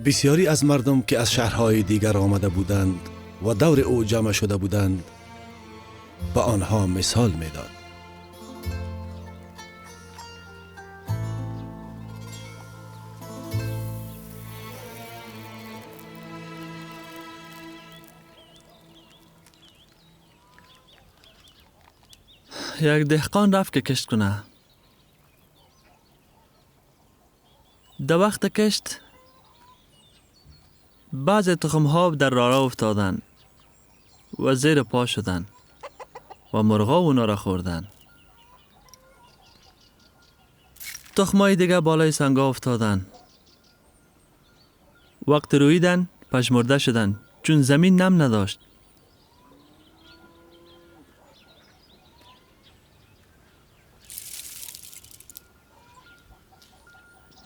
بسیاری از مردم که از شهرهای دیگر آمده بودند و دور او جمع شده بودند به آنها مثال میداد. یک دهقان رفت که کشت کنه. در وقت کشت بعض تخم ها در راه افتادن و زیر پا شدن و مرغا اونا را خوردن. تخمای دیگه بالای سنگا افتادن. وقت رویدن پشمرده شدن چون زمین نم نداشت.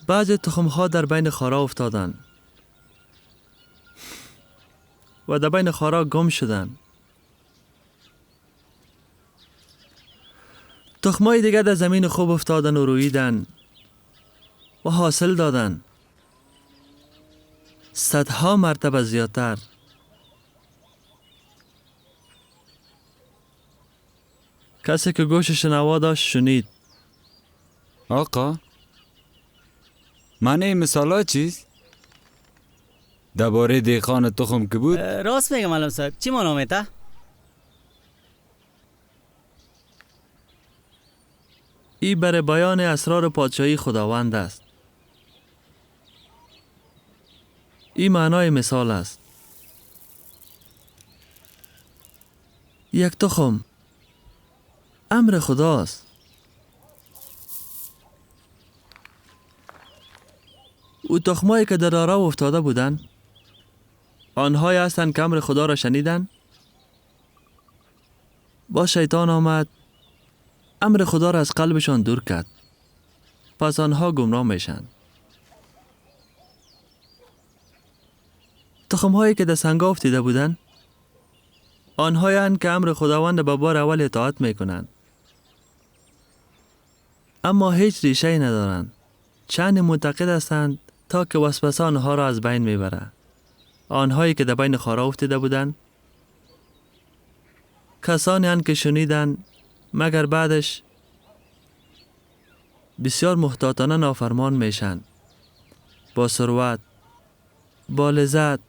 بعض تخم ها در بین خارا افتادن و در بین خارا گم شدن. تخمای دیگه در زمین خوب افتادن و رویدن و حاصل دادن. صدها مرتبه زیادتر. کسی که گوش شنوا داشت شنید. آقا معنی مثالا چیست؟ درباره دهقان تخم که بود؟ راست میگم معلم صاحب. چی معنا میته؟ ای برای بیان اسرار پادشاهی خداوند است. این معنای مثال است. یک تخم امر خداست. او تخمایی که در راه افتاده بودند آنهایی هستند که امر خدا را شنیدند. با شیطان آمد امر خدا را از قلبشان دور کرد. پس آنها گمراه میشن. تخم‌هایی که در سنگا افتیده بودند آنهایی هستند که امر خداوند به بار اول اطاعت میکنند اما هیچ ریشه ندارند. چند معتقد هستند تا که وسوسه آنها را از بین میبرد. آنهایی که در بین خارا افتیده بودند کسانی هستند که شنیدند مگر بعدش بسیار محتاطانه نافرمان میشن. با ثروت، با لذت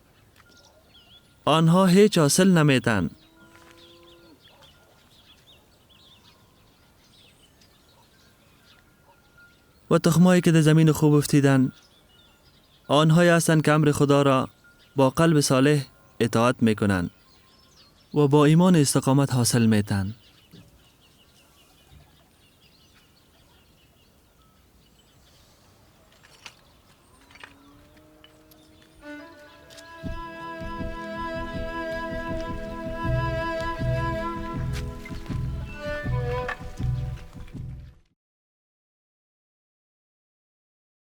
آنها هیچ حاصل نمیتن. و تخمایی که در زمین خوب افتیدن آنهایی هستند که امر خدا را با قلب صالح اطاعت میکنند و با ایمان استقامت حاصل میتن.